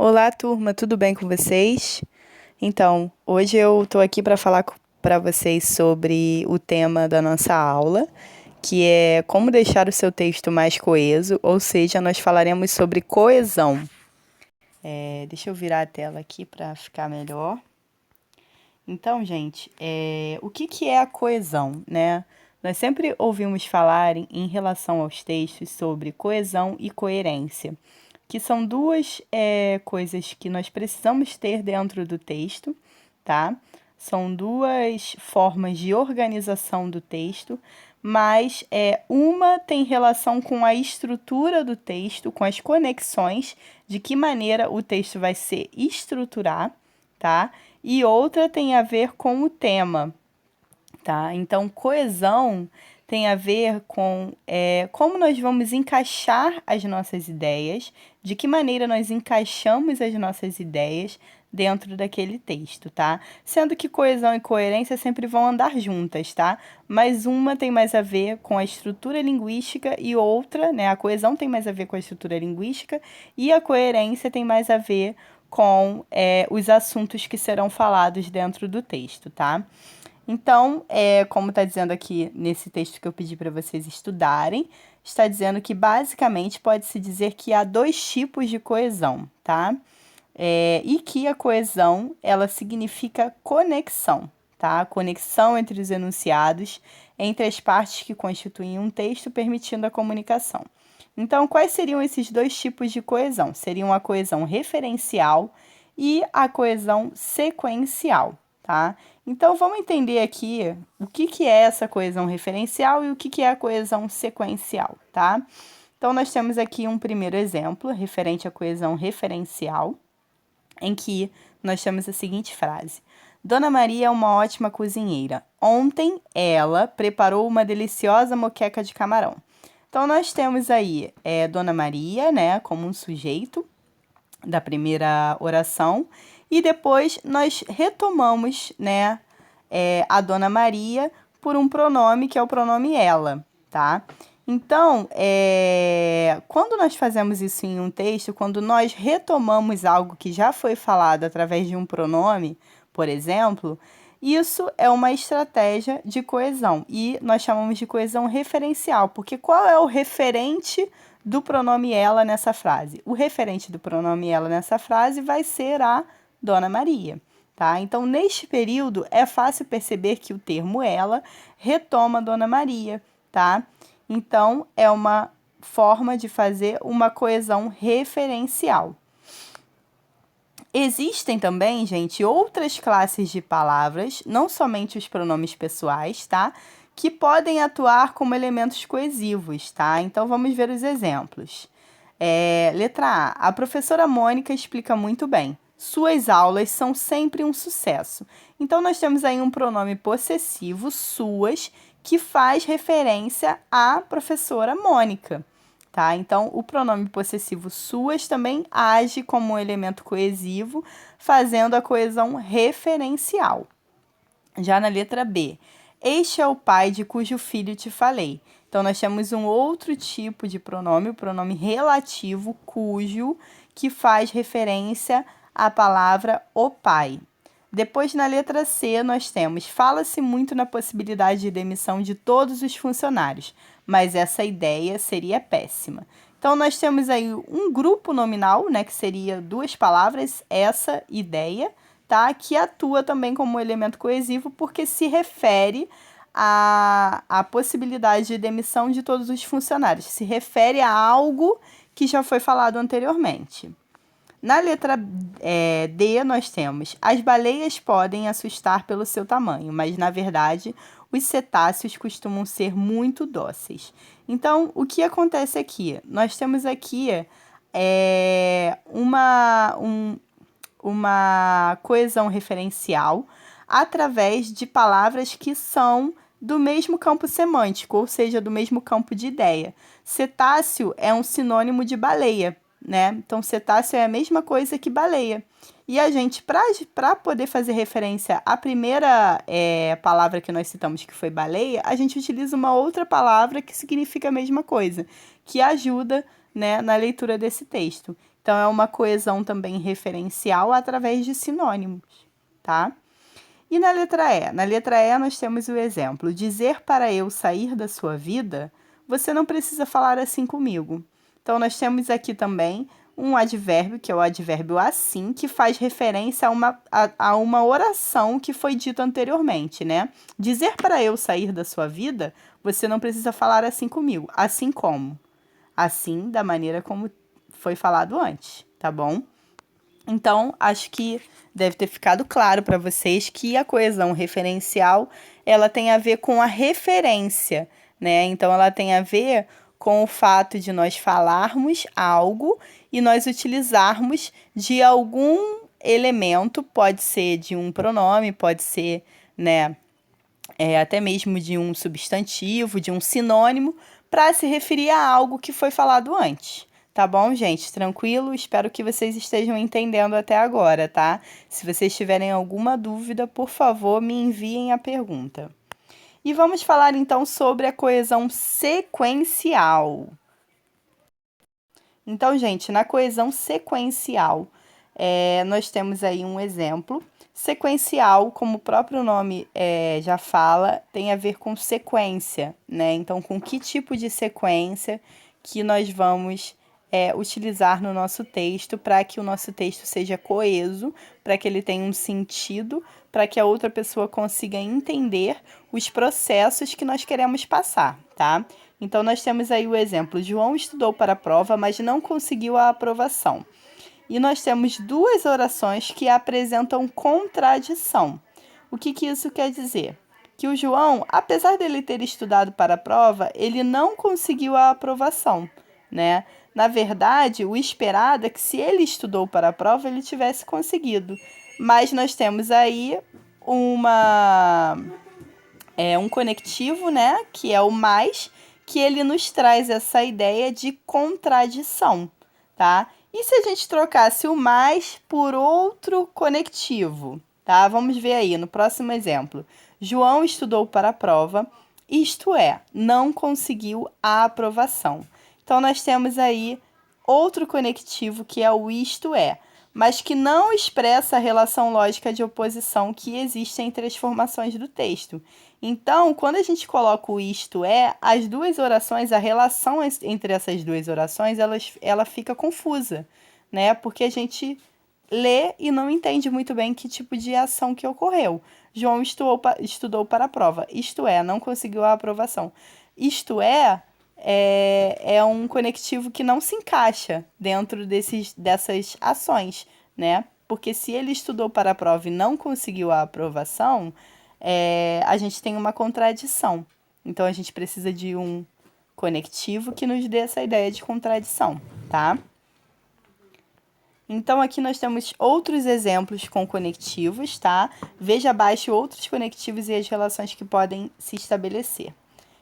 Olá, turma, tudo bem com vocês? Então, hoje eu estou aqui para falar para vocês sobre o tema da nossa aula, que é como deixar o seu texto mais coeso, ou seja, nós falaremos sobre coesão. Deixa eu virar a tela aqui para ficar melhor. Então, gente, o que é a coesão, né? Nós sempre ouvimos falar em relação aos textos sobre coesão e coerência, que são duas coisas que nós precisamos ter dentro do texto, tá? São duas formas de organização do texto, mas uma tem relação com a estrutura do texto, com as conexões, de que maneira o texto vai se estruturar, tá? E outra tem a ver com o tema, tá? Então, coesão tem a ver com como nós vamos encaixar as nossas ideias, de que maneira nós encaixamos as nossas ideias dentro daquele texto, tá? Sendo que coesão e coerência sempre vão andar juntas, tá? Mas uma tem mais a ver com a estrutura linguística e outra, né? A coesão tem mais a ver com a estrutura linguística e a coerência tem mais a ver com os assuntos que serão falados dentro do texto, tá? Então, como está dizendo aqui nesse texto que eu pedi para vocês estudarem, está dizendo que basicamente pode-se dizer que há dois tipos de coesão, tá? E que a coesão, ela significa conexão, tá? Conexão entre os enunciados, entre as partes que constituem um texto, permitindo a comunicação. Então, quais seriam esses dois tipos de coesão? Seriam a coesão referencial e a coesão sequencial, tá? Então, vamos entender aqui o que é essa coesão referencial e o que é a coesão sequencial, tá? Então, nós temos aqui um primeiro exemplo referente à coesão referencial, em que nós temos a seguinte frase: Dona Maria é uma ótima cozinheira. Ontem ela preparou uma deliciosa moqueca de camarão. Então, nós temos aí Dona Maria, né, como um sujeito da primeira oração, e depois nós retomamos, né, a Dona Maria por um pronome que é o pronome ela, tá? Então, quando nós fazemos isso em um texto, quando nós retomamos algo que já foi falado através de um pronome, por exemplo, isso é uma estratégia de coesão e nós chamamos de coesão referencial, porque qual é o referente do pronome ela nessa frase? O referente do pronome ela nessa frase vai ser a Dona Maria, tá? Então, neste período, é fácil perceber que o termo ela retoma Dona Maria, tá? Então, é uma forma de fazer uma coesão referencial. Existem também, gente, outras classes de palavras, não somente os pronomes pessoais, tá? Que podem atuar como elementos coesivos, tá? Então, vamos ver os exemplos. Letra A. A professora Mônica explica muito bem. Suas aulas são sempre um sucesso. Então, nós temos aí um pronome possessivo, suas, que faz referência à professora Mônica, tá? Então, o pronome possessivo suas também age como um elemento coesivo, fazendo a coesão referencial. Já na letra B, este é o pai de cujo filho te falei. Então, nós temos um outro tipo de pronome, o pronome relativo, cujo, que faz referência à palavra o pai. Depois, na letra C, nós temos: fala-se muito na possibilidade de demissão de todos os funcionários, mas essa ideia seria péssima. Então, nós temos aí um grupo nominal, né, que seria duas palavras, essa ideia, tá, que atua também como elemento coesivo, porque se refere à possibilidade de demissão de todos os funcionários, se refere a algo que já foi falado anteriormente. Na letra D, nós temos: as baleias podem assustar pelo seu tamanho, mas, na verdade, os cetáceos costumam ser muito dóceis. Então, o que acontece aqui? Nós temos aqui uma coesão referencial através de palavras que são do mesmo campo semântico, ou seja, do mesmo campo de ideia. Cetáceo é um sinônimo de baleia, né? Então, cetáceo é a mesma coisa que baleia. E a gente, para poder fazer referência à primeira palavra que nós citamos, que foi baleia, a gente utiliza uma outra palavra que significa a mesma coisa, que ajuda, né, na leitura desse texto, Então, é uma coesão também referencial através de sinônimos, tá? E na letra E? Na letra E, nós temos o exemplo: dizer para eu sair da sua vida, você não precisa falar assim comigo. Então, nós temos aqui também um advérbio, que é o advérbio assim, que faz referência a uma oração que foi dita anteriormente, né? Dizer para eu sair da sua vida, você não precisa falar assim comigo. Assim como? Assim, da maneira como foi falado antes, tá bom? Então, acho que deve ter ficado claro para vocês que a coesão referencial, ela tem a ver com a referência, né? Então, ela tem a ver com o fato de nós falarmos algo e nós utilizarmos de algum elemento, pode ser de um pronome, pode ser, né, até mesmo de um substantivo, de um sinônimo, para se referir a algo que foi falado antes. Tá bom, gente? Tranquilo? Espero que vocês estejam entendendo até agora, tá? Se vocês tiverem alguma dúvida, por favor, me enviem a pergunta. E vamos falar então sobre a coesão sequencial. Então, gente, na coesão sequencial, nós temos aí um exemplo. Sequencial, como o próprio nome já fala, tem a ver com sequência, né? Então, com que tipo de sequência que nós vamos utilizar no nosso texto para que o nosso texto seja coeso, para que ele tenha um sentido, para que a outra pessoa consiga entender os processos que nós queremos passar, tá? Então, nós temos aí o exemplo: João estudou para a prova, mas não conseguiu a aprovação. E nós temos duas orações que apresentam contradição. O que isso quer dizer? Que o João, apesar dele ter estudado para a prova, ele não conseguiu a aprovação, né? Na verdade, o esperado é que se ele estudou para a prova, ele tivesse conseguido. Mas nós temos aí um conectivo, né? Que é o mais, que ele nos traz essa ideia de contradição, tá? E se a gente trocasse o mais por outro conectivo, tá? Vamos ver aí no próximo exemplo. João estudou para a prova, isto é, não conseguiu a aprovação. Então, nós temos aí outro conectivo que é o isto é, mas que não expressa a relação lógica de oposição que existe entre as formações do texto. Então, quando a gente coloca o isto é, as duas orações, a relação entre essas duas orações, ela fica confusa, né? Porque a gente lê e não entende muito bem que tipo de ação que ocorreu. João estudou para a prova, isto é, não conseguiu a aprovação. Isto é um conectivo que não se encaixa dentro dessas ações, né? Porque se ele estudou para a prova e não conseguiu a aprovação, a gente tem uma contradição. Então, a gente precisa de um conectivo que nos dê essa ideia de contradição, tá? Então, aqui nós temos outros exemplos com conectivos, tá? Veja abaixo outros conectivos e as relações que podem se estabelecer.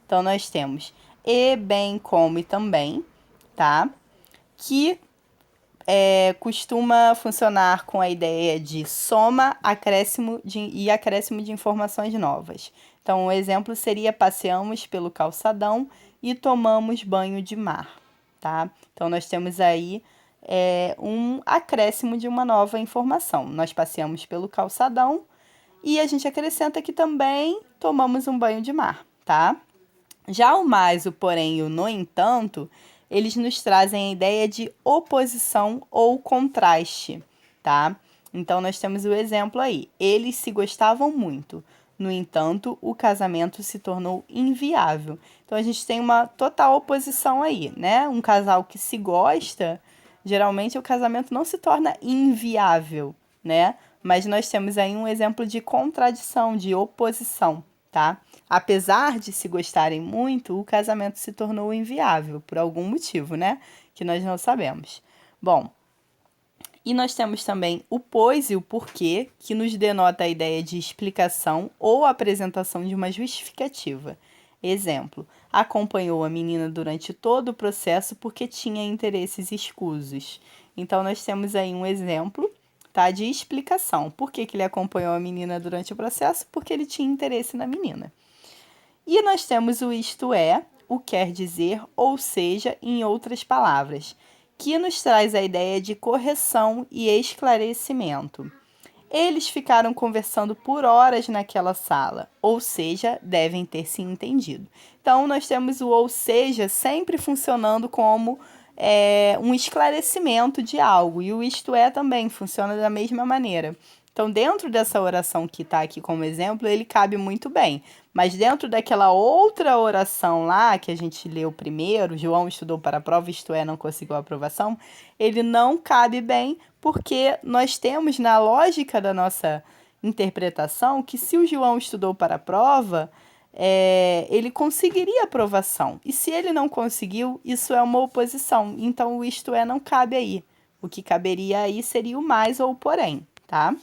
Então, nós temos e, bem, como e também, tá? Que costuma funcionar com a ideia de soma, acréscimo e acréscimo de informações novas. Então, um exemplo seria: passeamos pelo calçadão e tomamos banho de mar, tá? Então, nós temos aí um acréscimo de uma nova informação. Nós passeamos pelo calçadão e a gente acrescenta que também tomamos um banho de mar, tá? Já o mais, o porém e o no entanto, eles nos trazem a ideia de oposição ou contraste, tá? Então, nós temos o exemplo aí: eles se gostavam muito. No entanto, o casamento se tornou inviável. Então, a gente tem uma total oposição aí, né? Um casal que se gosta, geralmente o casamento não se torna inviável, né? Mas nós temos aí um exemplo de contradição, de oposição, tá? Apesar de se gostarem muito, o casamento se tornou inviável por algum motivo, né? Que nós não sabemos. Bom, e nós temos também o pois e o porquê, que nos denota a ideia de explicação ou apresentação de uma justificativa. Exemplo: acompanhou a menina durante todo o processo porque tinha interesses escusos. Então, nós temos aí um exemplo, tá, de explicação. Por que ele acompanhou a menina durante o processo? Porque ele tinha interesse na menina. E nós temos o isto é, o quer dizer, ou seja, em outras palavras, que nos traz a ideia de correção e esclarecimento. Eles ficaram conversando por horas naquela sala, ou seja, devem ter se entendido. Então, nós temos o ou seja sempre funcionando como um esclarecimento de algo, e o isto é também funciona da mesma maneira. Então, dentro dessa oração que está aqui como exemplo, ele cabe muito bem. Mas dentro daquela outra oração lá, que a gente leu primeiro, João estudou para a prova, isto é, não conseguiu a aprovação, ele não cabe bem, porque nós temos na lógica da nossa interpretação que se o João estudou para a prova, ele conseguiria aprovação. E se ele não conseguiu, isso é uma oposição. Então, o isto é não cabe aí. O que caberia aí seria o mais ou o porém, tá?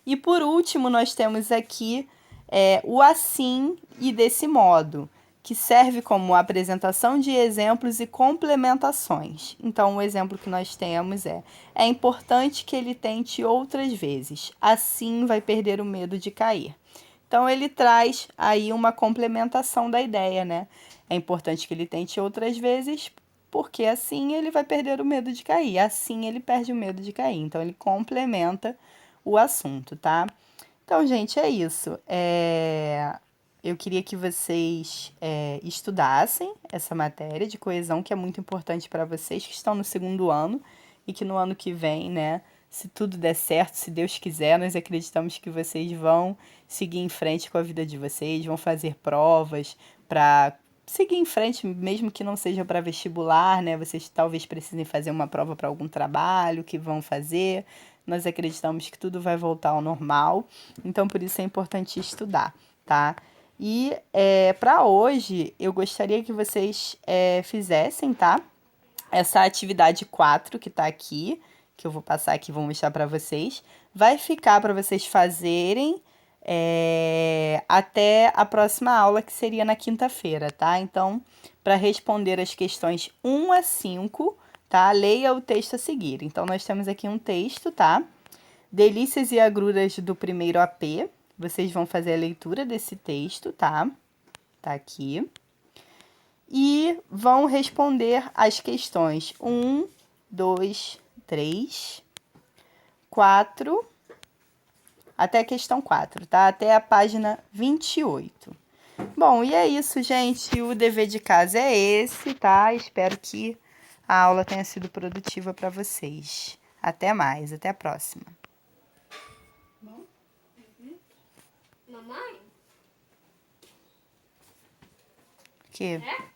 E por último, nós temos aqui o assim e desse modo, que serve como apresentação de exemplos e complementações. Então, o exemplo que nós temos é importante que ele tente outras vezes, assim vai perder o medo de cair. Então, ele traz aí uma complementação da ideia, né? É importante que ele tente outras vezes, porque assim ele vai perder o medo de cair, assim ele perde o medo de cair. Então, ele complementa o assunto, tá? Então, gente, é isso. Eu queria que vocês estudassem essa matéria de coesão, que é muito importante para vocês que estão no segundo ano e que no ano que vem, né, se tudo der certo, se Deus quiser, nós acreditamos que vocês vão seguir em frente com a vida de vocês, vão fazer provas para seguir em frente, mesmo que não seja para vestibular, né? Vocês talvez precisem fazer uma prova para algum trabalho que vão fazer. Nós acreditamos que tudo vai voltar ao normal, então por isso é importante estudar, tá? E para hoje, eu gostaria que vocês fizessem, tá? Essa atividade 4 que tá aqui, que eu vou passar aqui e vou mostrar para vocês, vai ficar para vocês fazerem até a próxima aula, que seria na quinta-feira, tá? Então, para responder as questões 1 a 5, tá? Leia o texto a seguir. Então, nós temos aqui um texto, tá? Delícias e agruras do primeiro AP. Vocês vão fazer a leitura desse texto, tá? Tá aqui. E vão responder as questões 1, 2, 3, 4, até a questão 4, tá? Até a página 28. Bom, e é isso, gente. O dever de casa é esse, tá? Espero que a aula tenha sido produtiva para vocês. Até mais, até a próxima. Mamãe? Que? É?